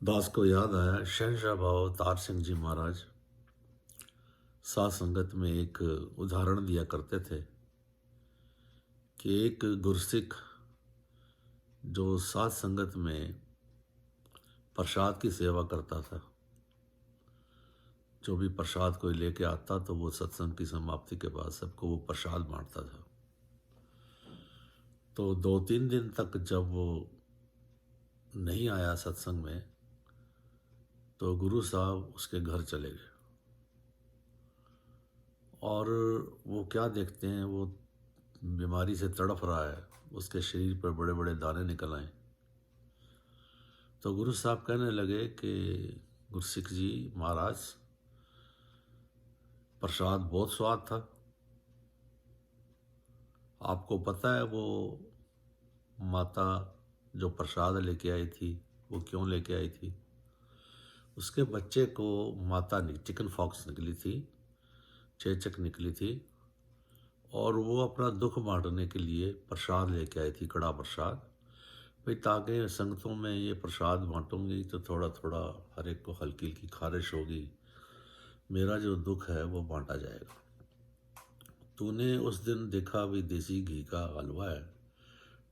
दास को याद आया शहनशाह बाबा अवतार सिंह जी महाराज साध संगत में एक उदाहरण दिया करते थे कि एक गुरसिख जो साध संगत में प्रसाद की सेवा करता था, जो भी प्रसाद कोई लेके आता तो वो सत्संग की समाप्ति के बाद सबको वो प्रसाद बांटता था। तो 2-3 दिन तक जब वो नहीं आया सत्संग में तो गुरु साहब उसके घर चले गए और वो क्या देखते हैं, वो बीमारी से तड़फ रहा है, उसके शरीर पर बड़े बड़े दाने निकल आए। तो गुरु साहब कहने लगे कि गुरसिख जी महाराज, प्रसाद बहुत स्वाद था। आपको पता है वो माता जो प्रसाद लेके आई थी वो क्यों लेके आई थी? उसके बच्चे को माता चिकन फॉक्स निकली थी, चेचक निकली थी और वो अपना दुख बांटने के लिए प्रसाद लेके आई थी, कड़ा प्रसाद भाई, ताकि संगतों में ये प्रसाद बांटूंगी तो थोड़ा थोड़ा हर एक को हल्की हल्की खारिश होगी, मेरा जो दुख है वो बांटा जाएगा। तूने उस दिन देखा भी देसी घी का हलवा है,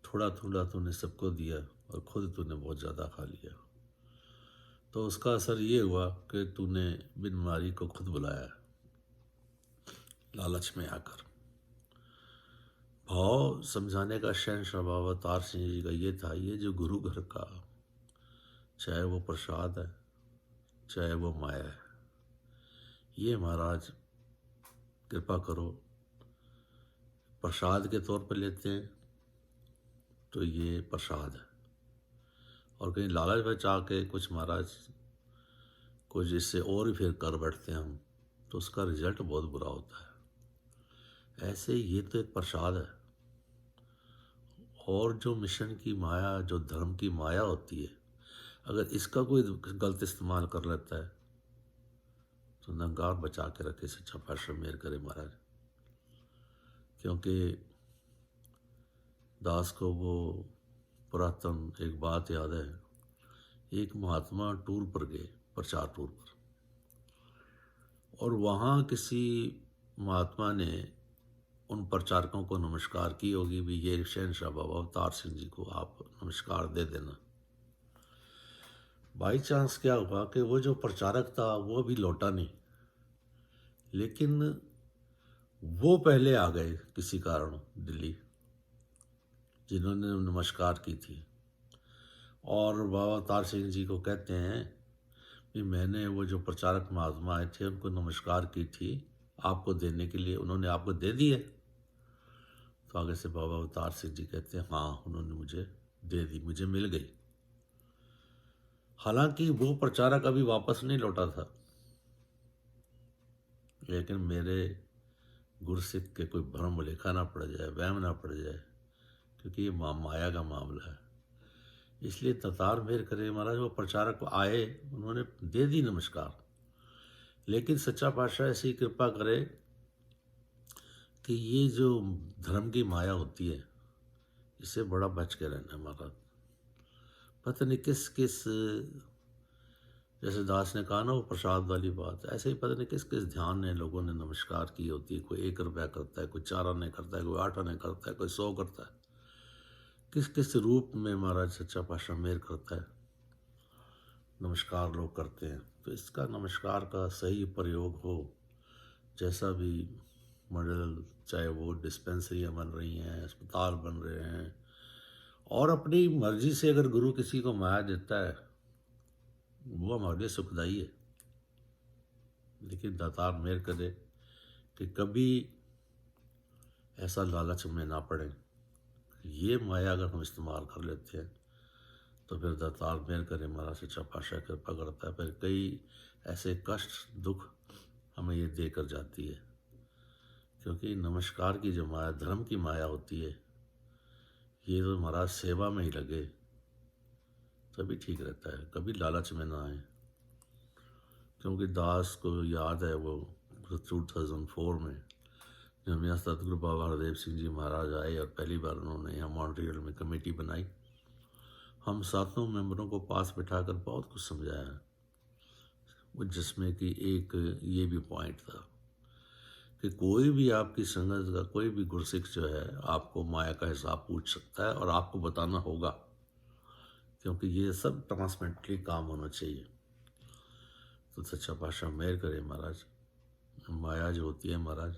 थोड़ा थोड़ा तूने सबको दिया और खुद तूने बहुत ज़्यादा खा लिया। तो उसका असर ये हुआ कि तूने बीमारी को खुद बुलाया लालच में आकर। भाव समझाने का शहनशाह बाबा अवतार सिंह जी का ये था, ये जो गुरु घर का, चाहे वो प्रसाद है चाहे वो माया है, ये महाराज कृपा करो प्रसाद के तौर पर लेते हैं तो ये प्रसाद है, और कहीं लालच बचा के कुछ महाराज कुछ इससे और ही फिर कर बैठते हैं हम, तो उसका रिजल्ट बहुत बुरा होता है। ऐसे ये तो एक प्रसाद है, और जो मिशन की माया, जो धर्म की माया होती है, अगर इसका कोई गलत इस्तेमाल कर लेता है तो नंगार बचा के रखे, सच्चा पातशाह मेहर करे महाराज। क्योंकि दास को वो पुरातन एक बात याद है, एक महात्मा टूर पर गए, प्रचार टूर पर, और वहाँ किसी महात्मा ने उन प्रचारकों को नमस्कार की होगी भी, ये शहनशाह बाबा अवतार सिंह जी को आप नमस्कार दे देना। बाई चांस क्या हुआ कि वो जो प्रचारक था वो अभी लौटा नहीं, लेकिन वो पहले आ गए किसी कारण दिल्ली, जिन्होंने नमस्कार की थी, और बाबा अवतार सिंह जी को कहते हैं कि मैंने वो जो प्रचारक महात्मा आए थे उनको नमस्कार की थी आपको देने के लिए, उन्होंने आपको दे दी है? तो आगे से बाबा अवतार सिंह जी कहते हैं हाँ, उन्होंने मुझे दे दी, मुझे मिल गई। हालांकि वो प्रचारक अभी वापस नहीं लौटा था, लेकिन मेरे गुरसिख के कोई भ्रम लेखा ना पड़ जाए, वहम ना पड़ जाए, क्योंकि ये माया का मामला है। इसलिए ततार मेहर करे महाराज, वो प्रचारक आए, उन्होंने दे दी नमस्कार, लेकिन सच्चा पातशाह ऐसी कृपा करे कि ये जो धर्म की माया होती है इससे बड़ा बच के रहना महाराज। पता नहीं किस किस, जैसे दास ने कहा ना वो प्रसाद वाली बात, ऐसे ही पता नहीं किस किस ध्यान ने लोगों ने नमस्कार की होती है। कोई 1 रुपया करता है, कोई 4 आने करता है, कोई 8 आने करता है, कोई 100 करता है। किस किस रूप में महाराज सच्चा पातशाह मेहर करता है, नमस्कार लोग करते हैं। तो इसका नमस्कार का सही प्रयोग हो, जैसा भी मॉडल, चाहे वो डिस्पेंसरियाँ बन रही हैं, अस्पताल बन रहे हैं, और अपनी मर्जी से अगर गुरु किसी को माया देता है वो हमारे लिए सुखदाई है। लेकिन दातार मेहर करे कि कभी ऐसा लालच में ना पड़े। ये माया अगर हम इस्तेमाल कर लेते हैं तो फिर दातार मेहर करे महाराज सच्चा पातशाह कृपा करता है, फिर कई ऐसे कष्ट दुख हमें ये देकर जाती है। क्योंकि नमस्कार की जो माया, धर्म की माया होती है, ये तो महाराज सेवा में ही लगे तभी ठीक रहता है, कभी लालच में ना आए। क्योंकि दास को याद है वो 2004 में जब यहाँ सतगुरु बाबा हरदेव सिंह जी महाराज आए और पहली बार उन्होंने यहाँ मॉन्ट्रियल में कमेटी बनाई, हम सातों मेंबरों को पास बिठाकर बहुत कुछ समझाया, वो जिसमें कि एक ये भी पॉइंट था कि कोई भी आपकी संगत का कोई भी गुरसिख जो है आपको माया का हिसाब पूछ सकता है और आपको बताना होगा, क्योंकि ये सब ट्रांसमेंटली काम होना चाहिए। तो सच्चा पातशाह मेहर करे महाराज। माया जो होती है महाराज,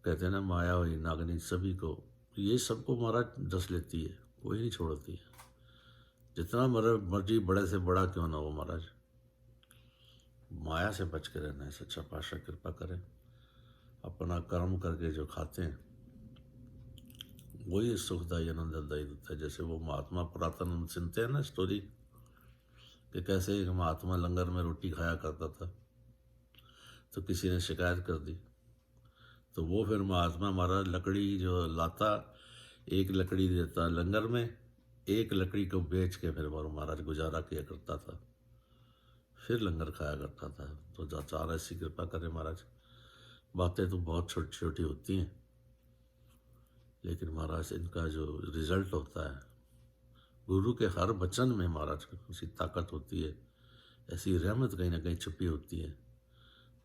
कहते हैं ना माया हुई नागनी सभी को, ये सबको महाराज डस लेती है, कोई नहीं छोड़ती है, जितना मर्जी बड़े से बड़ा क्यों ना हो महाराज। माया से बच के रहना है। सच्चा पातशाह कृपा करें। अपना कर्म करके जो खाते हैं वही सुखदायी आनंददायी होता है। जैसे वो महात्मा पुरातन सुनते हैं ना स्टोरी, कि कैसे एक महात्मा लंगर में रोटी खाया करता था, तो किसी ने शिकायत कर दी, तो वो फिर महात्मा महाराज लकड़ी जो लाता, एक लकड़ी देता लंगर में, एक लकड़ी को बेच के फिर वो महाराज गुजारा किया करता था, फिर लंगर खाया करता था। तो दातार ऐसी कृपा करे महाराज। बातें तो बहुत छोटी छोटी होती हैं, लेकिन महाराज इनका जो रिजल्ट होता है, गुरु के हर वचन में महाराज ऐसी ताकत होती है, ऐसी रहमत कहीं ना कहीं छुपी होती है।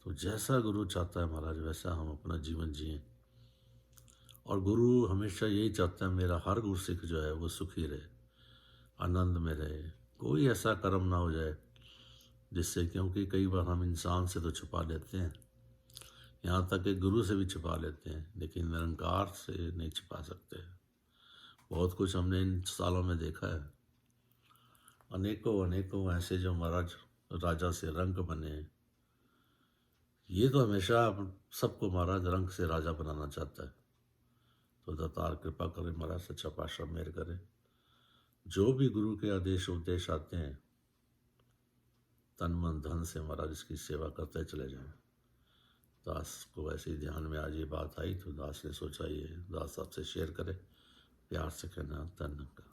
तो जैसा गुरु चाहता है महाराज वैसा हम अपना जीवन जिएं। और गुरु हमेशा यही चाहता है मेरा हर गुरसिख जो है वो सुखी रहे, आनंद में रहे, कोई ऐसा कर्म ना हो जाए जिससे, क्योंकि कई बार हम इंसान से तो छुपा लेते हैं, यहाँ तक कि गुरु से भी छुपा लेते हैं, लेकिन निरंकार से नहीं छुपा सकते। बहुत कुछ हमने इन सालों में देखा है। अनेकों ऐसे जो महाराज राजा से रंक बने हैं। ये तो हमेशा सबको महाराज रंग से राजा बनाना चाहता है। तो दातार कृपा करे महाराज, सच्चा पातशाह मेहर करे। जो भी गुरु के आदेश उपदेश आते हैं, तन मन धन से महाराज इसकी सेवा करते चले जाएं। दास को ऐसे ही ध्यान में आज ये बात आई, तो दास ने सोचा ये दास आपसे शेयर करे। प्यार से कहना, धन्यवाद।